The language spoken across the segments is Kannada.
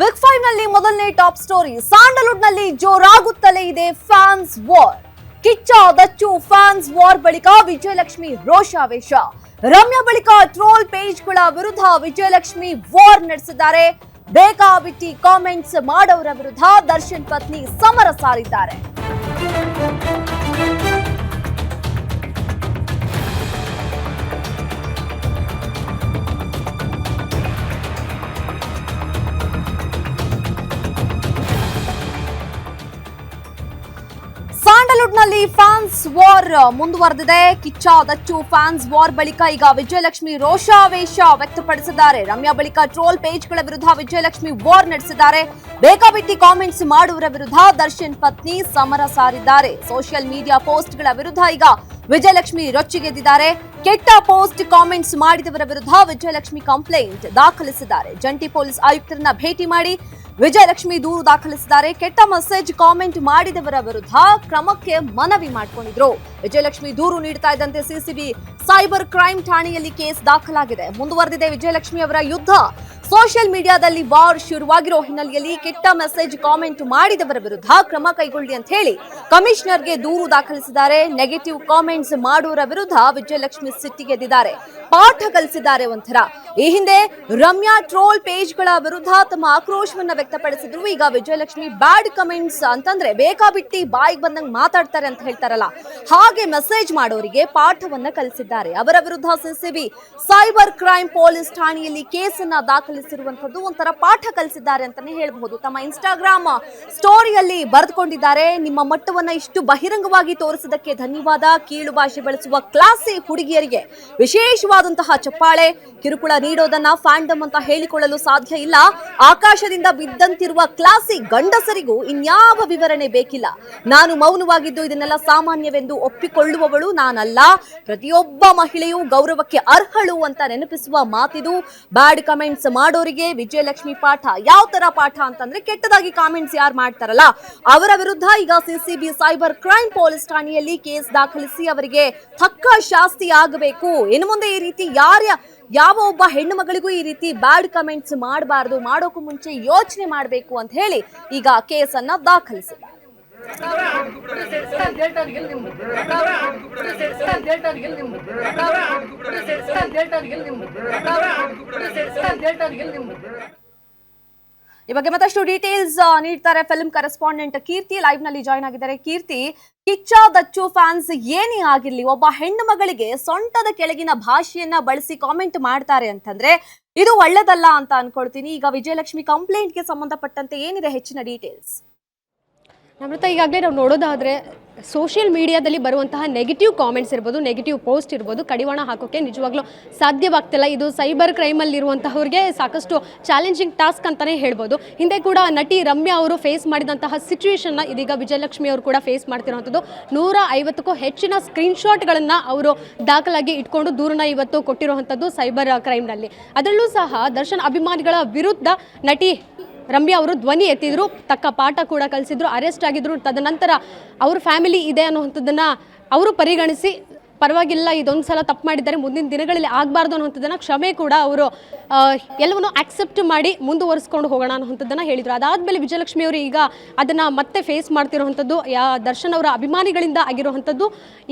ಬಿಗ್ ಫೈವ್ ನಲ್ಲಿ ಮೊದಲನೇ ಟಾಪ್ ಸ್ಟೋರಿ. ಸ್ಯಾಂಡಲ್ವುಡ್ ನಲ್ಲಿ ಜೋರಾಗುತ್ತಲೇ ಇದೆ fans war. Kichcha Dachchu fans war ಬಳಿಕ ವಿಜಯಲಕ್ಷ್ಮಿ ರೋಷಾವೇಶ. ರಮ್ಯಾ ಬಳಿಕ ಟ್ರೋಲ್ ಪೇಜ್ಗಳ ವಿರುದ್ಧ ವಿಜಯಲಕ್ಷ್ಮಿ ವಾರ್ ನಡೆಸಿದ್ದಾರೆ. ಬೇಕಾಬಿಟ್ಟಿ ಕಾಮೆಂಟ್ಸ್ ಮಾಡೋರ ವಿರುದ್ಧ ದರ್ಶನ್ ಪತ್ನಿ ಸಮರ ಸಾರಿದ್ದಾರೆ. ಸ್ಯಾಂಡಲ್ವುಡ್ ನಲ್ಲಿ ಫ್ಯಾನ್ಸ್ ವಾರ್ ಮುಂದುವರೆದಿದೆ. ಕಿಚ್ಚ ದಚ್ಚು ಫ್ಯಾನ್ಸ್ ವಾರ್ ಬಳಿಕ ಈಗ ವಿಜಯಲಕ್ಷ್ಮಿ ರೋಷಾವೇಶ ವ್ಯಕ್ತಪಡಿಸಿದ್ದಾರೆ. ರಮ್ಯಾ ಬಳಿಕ ಟ್ರೋಲ್ ಪೇಜ್ಗಳ ವಿರುದ್ಧ ವಿಜಯಲಕ್ಷ್ಮಿ ವಾರ್ ನಡೆಸಿದ್ದಾರೆ. ಬೇಕಾಬಿಟ್ಟಿ ಕಾಮೆಂಟ್ಸ್ ಮಾಡುವವರ ವಿರುದ್ಧ ದರ್ಶನ್ ಪತ್ನಿ ಸಮರ ಸಾರಿದ್ದಾರೆ. ಸೋಷಿಯಲ್ ಮೀಡಿಯಾ ಪೋಸ್ಟ್ಗಳ ವಿರುದ್ಧ ಈಗ ವಿಜಯಲಕ್ಷ್ಮಿ ರೊಚ್ಚಿಗೆದ್ದಿದ್ದಾರೆ. ಕೆಟ್ಟ ಪೋಸ್ಟ್ ಕಾಮೆಂಟ್ಸ್ ಮಾಡಿದವರ ವಿರುದ್ಧ ವಿಜಯಲಕ್ಷ್ಮಿ ಕಂಪ್ಲೇಂಟ್ ದಾಖಲಿಸಿದ್ದಾರೆ. ಜಂಟಿ ಪೊಲೀಸ್ ಆಯುಕ್ತರನ್ನ ಭೇಟಿ ಮಾಡಿ ವಿಜಯಲಕ್ಷ್ಮಿ ದೂರು ದಾಖಲಿಸಿದ್ದಾರೆ. ಕೆಟ್ಟ ಮೆಸೇಜ್ ಕಾಮೆಂಟ್ ಮಾಡಿದವರ ವಿರುದ್ಧ ಕ್ರಮಕ್ಕೆ ಮನವಿ ಮಾಡಿಕೊಂಡಿದ್ರು. ವಿಜಯಲಕ್ಷ್ಮಿ ದೂರು ನೀಡುತ್ತಾ ಇದ್ದಂತೆ ಸಿಸಿಬಿ ಸೈಬರ್ ಕ್ರೈಮ್ ಠಾಣೆಯಲ್ಲಿ ಕೇಸ್ ದಾಖಲಾಗಿದೆ. ಮುಂದುವರೆದಿದೆ ವಿಜಯಲಕ್ಷ್ಮಿ ಅವರ ಯುದ್ಧ. ಸೋಷಿಯಲ್ ಮೀಡಿಯಾದಲ್ಲಿ ವಾರ್ ಶುರುವಾಗಿರೋ ಹಿನ್ನೆಲೆಯಲ್ಲಿ ಕೆಟ್ಟ ಮೆಸೇಜ್ ಕಾಮೆಂಟ್ ಮಾಡಿದವರ ವಿರುದ್ಧ ಕ್ರಮ ಕೈಗೊಳ್ಳಿ ಅಂತ ಹೇಳಿ ಕಮಿಷನರ್ಗೆ ದೂರು ದಾಖಲಿಸಿದ್ದಾರೆ. ನೆಗೆಟಿವ್ ಕಾಮೆಂಟ್ಸ್ ಮಾಡುವವರ ವಿರುದ್ಧ ವಿಜಯಲಕ್ಷ್ಮಿ ಸಿಟ್ಟಿಗೆದ್ದಿದ್ದಾರೆ. ಪಾಠ ಕಲಿಸಿದ್ದಾರೆ ಒಂಥರ. ಈ ಹಿಂದೆ ರಮ್ಯಾ ಟ್ರೋಲ್ ಪೇಜ್ಗಳ ವಿರುದ್ಧ ತಮ್ಮ ಆಕ್ರೋಶವನ್ನ ವ್ಯಕ್ತಪಡಿಸಿದ್ರು. ಈಗ ವಿಜಯಲಕ್ಷ್ಮಿ ಬ್ಯಾಡ್ ಕಮೆಂಟ್ಸ್ ಅಂತಂದ್ರೆ ಬೇಕಾಬಿಟ್ಟಿ ಬಾಯಿಗೆ ಬಂದಂಗೆ ಮಾತಾಡ್ತಾರೆ ಅಂತ ಹೇಳ್ತಾರಲ್ಲ, ಹಾಗೆ ಮೆಸೇಜ್ ಮಾಡೋರಿಗೆ ಪಾಠವನ್ನ ಕಲಿಸಿದ್ದಾರೆ. ಅವರ ವಿರುದ್ಧ ಸಿಸಿಬಿ ಸೈಬರ್ ಕ್ರೈಮ್ ಪೊಲೀಸ್ ಠಾಣೆಯಲ್ಲಿ ಕೇಸನ್ನ ದಾಖಲಿಸಿರುವಂತದ್ದು ಒಂಥರ ಪಾಠ ಕಲಿಸಿದ್ದಾರೆ ಅಂತಾನೆ ಹೇಳಬಹುದು. ತಮ್ಮ ಇನ್ಸ್ಟಾಗ್ರಾಮ್ ಸ್ಟೋರಿಯಲ್ಲಿ ಬರೆದುಕೊಂಡಿದ್ದಾರೆ. ನಿಮ್ಮ ಮಟ್ಟವನ್ನ ಇಷ್ಟು ಬಹಿರಂಗವಾಗಿ ತೋರಿಸಿದಕ್ಕೆ ಧನ್ಯವಾದ. ಕೀಳು ಭಾಷೆ ಬಳಸುವ ಕ್ಲಾಸಿ ಹುಡುಗಿಯರಿಗೆ ವಿಶೇಷವಾದಂತಹ ಚಪ್ಪಾಳೆ. ಕಿರುಕುಳ ನೀಡೋದನ್ನ ಫ್ಯಾಂಡಮ್ ಅಂತ ಹೇಳಿಕೊಳ್ಳಲು ಸಾಧ್ಯ ಇಲ್ಲ. ಆಕಾಶದಿಂದ ಬಿದ್ದಂತಿರುವ ಕ್ಲಾಸಿ ಗಂಡಸರಿಗೂ ಇನ್ಯಾವ ವಿವರಣೆ ಬೇಕಿಲ್ಲ. ನಾನು ಮೌನವಾಗಿದ್ದು ಇದನ್ನೆಲ್ಲ ಸಾಮಾನ್ಯವೆಂದು ಒಪ್ಪಿಕೊಳ್ಳುವವಳು ನಾನಲ್ಲ. ಪ್ರತಿಯೊಬ್ಬ ಮಹಿಳೆಯೂ ಗೌರವಕ್ಕೆ ಅರ್ಹಳು ಅಂತ ನೆನಪಿಸುವ ಮಾತಿದು. ಬ್ಯಾಡ್ ಕಮೆಂಟ್ಸ್ ಮಾಡೋರಿಗೆ ವಿಜಯಲಕ್ಷ್ಮಿ ಪಾಠ. ಯಾವ ತರ ಪಾಠ ಅಂತಂದ್ರೆ, ಕೆಟ್ಟದಾಗಿ ಕಾಮೆಂಟ್ಸ್ ಯಾರು ಮಾಡ್ತಾರಲ್ಲ ಅವರ ವಿರುದ್ಧ ಈಗ ಸಿಸಿಬಿ ಸೈಬರ್ ಕ್ರೈಮ್ ಪೊಲೀಸ್ ಠಾಣೆಯಲ್ಲಿ ಕೇಸ್ ದಾಖಲಿಸಿ ಅವರಿಗೆ ತಕ್ಕ ಶಾಸ್ತಿ ಆಗಬೇಕು. ಇನ್ನು ಮುಂದೆ ಈ ರೀತಿ ಯಾವ ಒಬ್ಬ ಹೆಣ್ಣು ಮಗಳಿಗೂ ಈ ರೀತಿ ಬ್ಯಾಡ್ ಕಮೆಂಟ್ಸ್ ಮಾಡಬಾರದು, ಮಾಡೋಕ್ಕೂ ಮುಂಚೆ ಯೋಚನೆ ಮಾಡಬೇಕು ಅಂತ ಹೇಳಿ ಈಗ ಕೇಸನ್ನ ದಾಖಲಿಸಿದ್ದಾರೆ. ಈ ಬಗ್ಗೆ ಮತ್ತಷ್ಟು ಡೀಟೇಲ್ಸ್ ನೀಡ್ತಾರೆ ಫಿಲ್ಮ್ ಕರೆಸ್ಪಾಂಡೆಂಟ್ ಕೀರ್ತಿ. ಲೈವ್ ನಲ್ಲಿ ಜಾಯ್ನ್ ಆಗಿದ್ದಾರೆ. ಕೀರ್ತಿ, ಕಿಚ್ಚ ದಚ್ಚು ಫ್ಯಾನ್ಸ್ ಏನೇ ಆಗಿರ್ಲಿ, ಒಬ್ಬ ಹೆಣ್ಣು ಮಗಳಿಗೆ ಸೊಂಟದ ಕೆಳಗಿನ ಭಾಷೆಯನ್ನ ಬಳಸಿ ಕಾಮೆಂಟ್ ಮಾಡ್ತಾರೆ ಅಂತಂದ್ರೆ ಇದು ಒಳ್ಳೇದಲ್ಲ ಅಂತ ಅನ್ಕೊಳ್ತೀನಿ. ಈಗ ವಿಜಯಲಕ್ಷ್ಮಿ ಕಂಪ್ಲೇಂಟ್ಗೆ ಸಂಬಂಧಪಟ್ಟಂತೆ ಏನಿದೆ ಹೆಚ್ಚಿನ ಡೀಟೇಲ್ಸ್? ನಮ್ರತ, ಈಗಾಗಲೇ ನಾವು ನೋಡೋದಾದರೆ ಸೋಷಿಯಲ್ ಮೀಡಿಯಾದಲ್ಲಿ ಬರುವಂತಹ ನೆಗೆಟಿವ್ ಕಾಮೆಂಟ್ಸ್ ಇರ್ಬೋದು, ನೆಗೆಟಿವ್ ಪೋಸ್ಟ್ ಇರ್ಬೋದು, ಕಡಿವಾಣ ಹಾಕೋಕ್ಕೆ ನಿಜವಾಗ್ಲೂ ಸಾಧ್ಯವಾಗ್ತಿಲ್ಲ. ಇದು ಸೈಬರ್ ಕ್ರೈಮಲ್ಲಿರುವಂತಹವ್ರಿಗೆ ಸಾಕಷ್ಟು ಚಾಲೆಂಜಿಂಗ್ ಟಾಸ್ಕ್ ಅಂತಲೇ ಹೇಳ್ಬೋದು. ಹಿಂದೆ ಕೂಡ ನಟಿ ರಮ್ಯಾ ಅವರು ಫೇಸ್ ಮಾಡಿದಂತಹ ಸಿಚುವೇಶನ್ನ ಇದೀಗ ವಿಜಯಲಕ್ಷ್ಮಿ ಅವರು ಕೂಡ ಫೇಸ್ ಮಾಡ್ತಿರುವಂಥದ್ದು. 150ಕ್ಕೂ ಹೆಚ್ಚಿನ ಸ್ಕ್ರೀನ್ಶಾಟ್ಗಳನ್ನು ಅವರು ದಾಖಲಾಗಿ ಇಟ್ಕೊಂಡು ದೂರನ್ನ ಇವತ್ತು ಕೊಟ್ಟಿರುವಂಥದ್ದು ಸೈಬರ್ ಕ್ರೈಮ್ನಲ್ಲಿ. ಅದರಲ್ಲೂ ಸಹ ದರ್ಶನ್ ಅಭಿಮಾನಿಗಳ ವಿರುದ್ಧ ನಟಿ ರಮ್ಯಾ ಅವರು ಧ್ವನಿ ಎತ್ತಿದ್ರು, ತಕ್ಕ ಪಾಠ ಕೂಡ ಕಲಿಸಿದ್ರು, ಅರೆಸ್ಟ್ ಆಗಿದ್ರು. ತದನಂತರ ಅವ್ರ ಫ್ಯಾಮಿಲಿ ಇದೆ ಅನ್ನುವಂಥದ್ದನ್ನು ಅವರು ಪರಿಗಣಿಸಿ ಪರವಾಗಿಲ್ಲ, ಇದೊಂದು ಸಲ ತಪ್ಪು ಮಾಡಿದ್ದಾರೆ, ಮುಂದಿನ ದಿನಗಳಲ್ಲಿ ಆಗಬಾರ್ದು ಅನ್ನುವಂಥದ್ದನ್ನು ಕ್ಷಮೆ ಕೂಡ ಅವರು ಎಲ್ಲವನ್ನೂ ಆಕ್ಸೆಪ್ಟ್ ಮಾಡಿ ಮುಂದುವರಿಸ್ಕೊಂಡು ಹೋಗೋಣ ಅನ್ನುವಂಥದ್ದನ್ನು ಹೇಳಿದರು. ಅದಾದಮೇಲೆ ವಿಜಯಲಕ್ಷ್ಮಿ ಅವರು ಈಗ ಅದನ್ನು ಮತ್ತೆ ಫೇಸ್ ಮಾಡ್ತಿರುವಂಥದ್ದು ದರ್ಶನ್ ಅವರ ಅಭಿಮಾನಿಗಳಿಂದ ಆಗಿರುವಂಥದ್ದು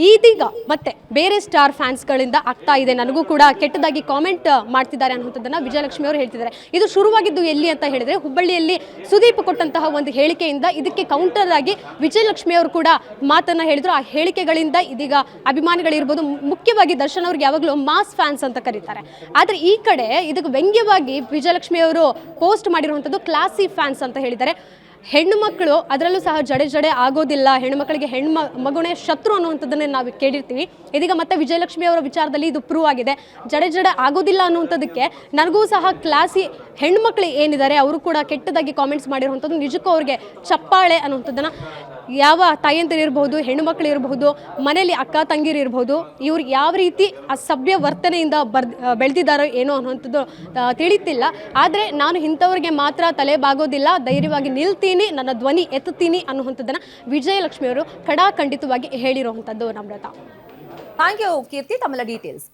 ಇದೀಗ ಮತ್ತೆ ಬೇರೆ ಸ್ಟಾರ್ ಫ್ಯಾನ್ಸ್ಗಳಿಂದ ಆಗ್ತಾ ಇದೆ. ನನಗೂ ಕೂಡ ಕೆಟ್ಟದಾಗಿ ಕಾಮೆಂಟ್ ಮಾಡ್ತಿದ್ದಾರೆ ಅನ್ನುವಂಥದ್ದನ್ನು ವಿಜಯಲಕ್ಷ್ಮಿ ಅವರು ಹೇಳ್ತಿದ್ದಾರೆ. ಇದು ಶುರುವಾಗಿದ್ದು ಎಲ್ಲಿ ಅಂತ ಹೇಳಿದರೆ, ಹುಬ್ಬಳ್ಳಿಯಲ್ಲಿ ಸುದೀಪ್ ಕೊಟ್ಟಂತಹ ಒಂದು ಹೇಳಿಕೆಯಿಂದ ಇದಕ್ಕೆ ಕೌಂಟರ್ ಆಗಿ ವಿಜಯಲಕ್ಷ್ಮಿ ಅವರು ಕೂಡ ಮಾತನ್ನು ಹೇಳಿದರು. ಆ ಹೇಳಿಕೆಗಳಿಂದ ಇದೀಗ ಅಭಿಮಾನಿಗಳಿರ್ಬೋದು, ಮುಖ್ಯವಾಗಿ ದರ್ಶನ್ ಅವ್ರಿಗೆ ಯಾವಾಗಲೂ ಮಾಸ್ ಫ್ಯಾನ್ಸ್ ಅಂತ ಕರೀತಾರೆ. ಆದರೆ ಈ ಕಡೆ ಇದಕ್ಕೆ ವ್ಯಂಗ್ಯವಾಗಿ ವಿಜಯಲಕ್ಷ್ಮಿ ಅವರು ಪೋಸ್ಟ್ ಮಾಡಿರುವಂಥದ್ದು ಕ್ಲಾಸಿ ಫ್ಯಾನ್ಸ್ ಅಂತ ಹೇಳಿದ್ದಾರೆ. ಹೆಣ್ಣು ಮಕ್ಕಳು ಅದರಲ್ಲೂ ಸಹ ಜಡೆ ಆಗೋದಿಲ್ಲ, ಹೆಣ್ಣು ಮಕ್ಕಳಿಗೆ ಮಗುನೇ ಶತ್ರು ಅನ್ನುವಂಥದ್ದನ್ನೇ ನಾವು ಕೇಳಿರ್ತೀವಿ. ಇದೀಗ ಮತ್ತೆ ವಿಜಯಲಕ್ಷ್ಮಿ ಅವರ ವಿಚಾರದಲ್ಲಿ ಇದು ಪ್ರೂವ್ ಆಗಿದೆ. ಜಡೆ ಆಗೋದಿಲ್ಲ ಅನ್ನುವಂಥದ್ದಕ್ಕೆ ನನಗೂ ಸಹ ಕ್ಲಾಸಿ ಹೆಣ್ಮಕ್ಳು ಏನಿದ್ದಾರೆ ಅವರು ಕೂಡ ಕೆಟ್ಟದಾಗಿ ಕಾಮೆಂಟ್ಸ್ ಮಾಡಿರುವಂಥದ್ದು ನಿಜಕ್ಕೂ ಅವ್ರಿಗೆ ಚಪ್ಪಾಳೆ ಅನ್ನುವಂಥದ್ದನ್ನು ಯಾವ ತಾಯಂದಿರಿರ್ಬಹುದು, ಹೆಣ್ಣು ಮಕ್ಕಳು ಇರಬಹುದು, ಮನೆಯಲ್ಲಿ ಅಕ್ಕ ತಂಗಿರು ಇರಬಹುದು, ಇವ್ರು ಯಾವ ರೀತಿ ಅಸಭ್ಯ ವರ್ತನೆಯಿಂದ ಬೆಳೆದಿದ್ದಾರೋ ಏನೋ ಅನ್ನುವಂಥದ್ದು ತಿಳಿತಿಲ್ಲ. ಆದರೆ ನಾನು ಇಂಥವ್ರಿಗೆ ಮಾತ್ರ ತಲೆ ಬಾಗೋದಿಲ್ಲ, ಧೈರ್ಯವಾಗಿ ನಿಲ್ತೀನಿ, ನನ್ನ ಧ್ವನಿ ಎತ್ತುತ್ತೀನಿ ಅನ್ನುವಂಥದ್ದನ್ನು ವಿಜಯಲಕ್ಷ್ಮಿ ಅವರು ಖಡಾಖಂಡಿತವಾಗಿ ಹೇಳಿರುವಂಥದ್ದು. ನಮ್ರತಾ, ಥ್ಯಾಂಕ್ ಯು ಕೀರ್ತಿ, ತಮ್ಮೆಲ್ಲ ಡೀಟೇಲ್ಸ್.